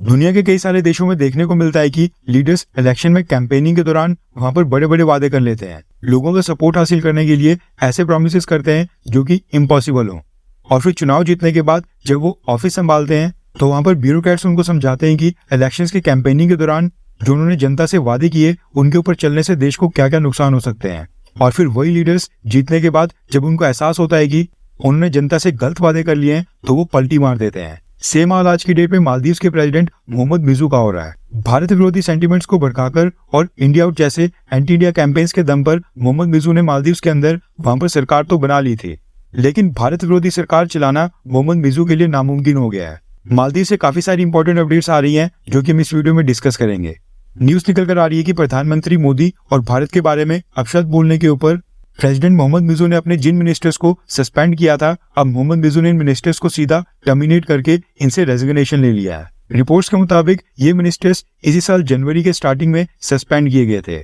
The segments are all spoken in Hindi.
दुनिया के कई सारे देशों में देखने को मिलता है कि लीडर्स इलेक्शन में कैंपेनिंग के दौरान वहां पर बड़े बड़े वादे कर लेते हैं। लोगों का सपोर्ट हासिल करने के लिए ऐसे प्रॉमिसेस करते हैं जो कि इम्पॉसिबल हो, और फिर चुनाव जीतने के बाद जब वो ऑफिस संभालते हैं तो वहां पर ब्यूरोक्रेट्स उनको समझाते हैं कि इलेक्शंस की कैंपेनिंग के दौरान जो उन्होंने जनता से वादे किए उनके ऊपर चलने से देश को क्या क्या नुकसान हो सकते हैं। और फिर वही लीडर्स जीतने के बाद जब उनको एहसास होता है कि उन्होंने जनता से गलत वादे कर लिए हैं तो वो पलटी मार देते हैं। सेम हाल आज की डेट में मालदीव्स के प्रेसिडेंट मोहम्मद मिजू का हो रहा है। भारत विरोधी सेंटिमेंट्स को भड़काकर और इंडिया आउट जैसे एंटी इंडिया कैंपेन्स के दम पर मोहम्मद मिजू ने मालदीव्स के अंदर वहां पर सरकार तो बना ली थी, लेकिन भारत विरोधी सरकार चलाना मोहम्मद मिजू के लिए नामुमकिन हो गया है। मालदीव से काफी सारी इंपॉर्टेंट अपडेट्स आ रही हैं जो कि हम इस वीडियो में डिस्कस करेंगे। न्यूज निकल कर आ रही है कि प्रधानमंत्री मोदी और भारत के बारे में अपशब्द बोलने के ऊपर प्रेसिडेंट मोहम्मद मिजू ने अपने जिन मिनिस्टर्स को सस्पेंड किया था, अब मोहम्मद मिजू ने इन मिनिस्टर्स को सीधा टर्मिनेट करके इनसे रेजिग्नेशन ले लिया है। रिपोर्ट्स के मुताबिक ये मिनिस्टर्स इसी साल जनवरी के स्टार्टिंग में सस्पेंड किए गए थे।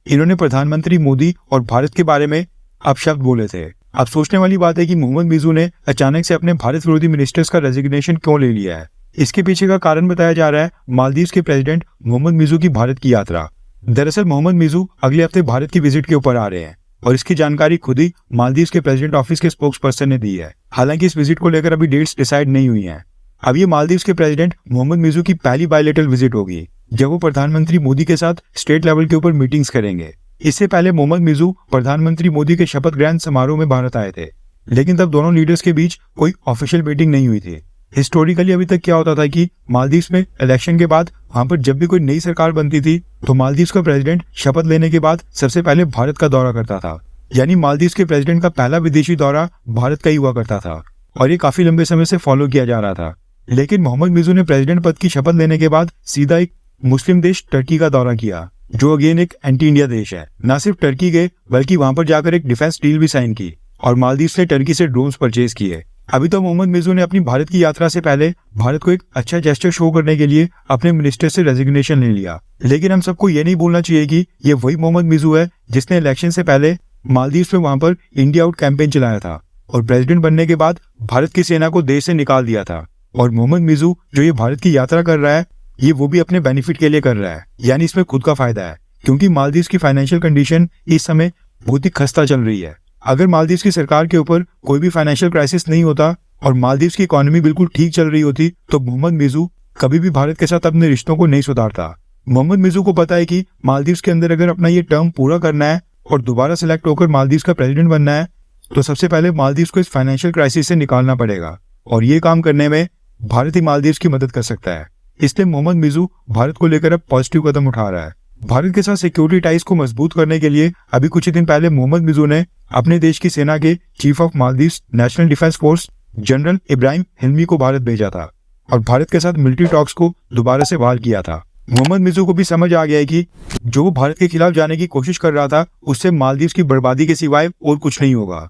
इन्होंने प्रधानमंत्री मोदी और भारत के बारे में अपशब्द बोले थे। अब सोचने वाली बात है कि मोहम्मद मिजू ने अचानक से अपने भारत विरोधी मिनिस्टर्स का रेजिग्नेशन क्यों ले लिया है। इसके पीछे का कारण बताया जा रहा है मालदीव्स के प्रेसिडेंट मोहम्मद मिजू की भारत की यात्रा। दरअसल मोहम्मद मिजू अगले हफ्ते भारत की विजिट के ऊपर आ रहे हैं और इसकी जानकारी खुद ही मालदीव्स के प्रेसिडेंट ऑफिस के स्पोक्स पर्सन ने दी है। हालांकि इस विजिट को लेकर अभी डेट्स डिसाइड नहीं हुई हैं। अब ये मालदीव्स के प्रेसिडेंट मोहम्मद मिजू की पहली बायलैटरल विजिट होगी जब वो प्रधानमंत्री मोदी के साथ स्टेट लेवल के ऊपर मीटिंग्स करेंगे। इससे पहले मोहम्मद मिजू प्रधानमंत्री मोदी के शपथ ग्रहण समारोह में भारत आए थे, लेकिन तब दोनों लीडर्स के बीच कोई ऑफिशियल मीटिंग नहीं हुई थी। हिस्टोरिकली अभी तक क्या होता था कि मालदीव्स में इलेक्शन के बाद वहां पर जब भी कोई नई सरकार बनती थी तो मालदीव्स का प्रेसिडेंट शपथ लेने के बाद सबसे पहले भारत का दौरा करता था। यानी मालदीव्स के प्रेसिडेंट का पहला विदेशी दौरा भारत का ही हुआ करता था और ये काफी लंबे समय से फॉलो किया जा रहा था। लेकिन मोहम्मद मिजू ने प्रेसिडेंट पद की शपथ लेने के बाद सीधा एक मुस्लिम देश टर्की का दौरा किया, जो अगेन एक एंटी इंडिया देश है। न सिर्फ टर्की गए बल्कि वहां पर जाकर एक डिफेंस डील भी साइन की और मालदीव ने टर्की से ड्रोन्स परचेज किए। अभी तो मोहम्मद मिजू ने अपनी भारत की यात्रा से पहले भारत को एक अच्छा जेस्चर शो करने के लिए अपने मिनिस्टर से रेजिग्नेशन ले लिया, लेकिन हम सबको ये नहीं भूलना चाहिए कि ये वही मोहम्मद मिजू है जिसने इलेक्शन से पहले मालदीव्स में वहां पर इंडिया आउट कैंपेन चलाया था और प्रेसिडेंट बनने के बाद भारत की सेना को देश से निकाल दिया था। और मोहम्मद मिजू जो ये भारत की यात्रा कर रहा है ये वो भी अपने बेनिफिट के लिए कर रहा है, यानी इसमें खुद का फायदा है, क्योंकि मालदीव्स की फाइनेंशियल कंडीशन इस समय बहुत ही खस्ता चल रही है। अगर मालदीव्स की सरकार के ऊपर कोई भी फाइनेंशियल क्राइसिस नहीं होता और मालदीव्स की इकोनॉमी बिल्कुल ठीक चल रही होती तो मोहम्मद मिजू कभी भी भारत के साथ अपने रिश्तों को नहीं सुधारता। मोहम्मद मिजू को पता है कि मालदीव्स के अंदर अगर अपना ये टर्म पूरा करना है और दोबारा सिलेक्ट होकर मालदीव्स का प्रेसिडेंट बनना है तो सबसे पहले मालदीव्स को इस फाइनेंशियल क्राइसिस से निकालना पड़ेगा, और ये काम करने में भारत ही मालदीव्स की मदद कर सकता है। इसलिए मोहम्मद मिजू भारत को लेकर अब पॉजिटिव कदम उठा रहा है। भारत के साथ सिक्योरिटी टाइज को मजबूत करने के लिए अभी कुछ ही दिन पहले मोहम्मद मिजू ने अपने देश की सेना के chief of Maldives National Defence Force general Ibrahim Hilmi को भारत भेजा था और भारत के साथ मिलिट्री टॉक्स को दोबारा से बहाल किया था। मोहम्मद मिजू को भी समझ आ गया है कि जो वो भारत के खिलाफ जाने की कोशिश कर रहा था उससे मालदीव्स की बर्बादी के सिवाय और कुछ नहीं होगा।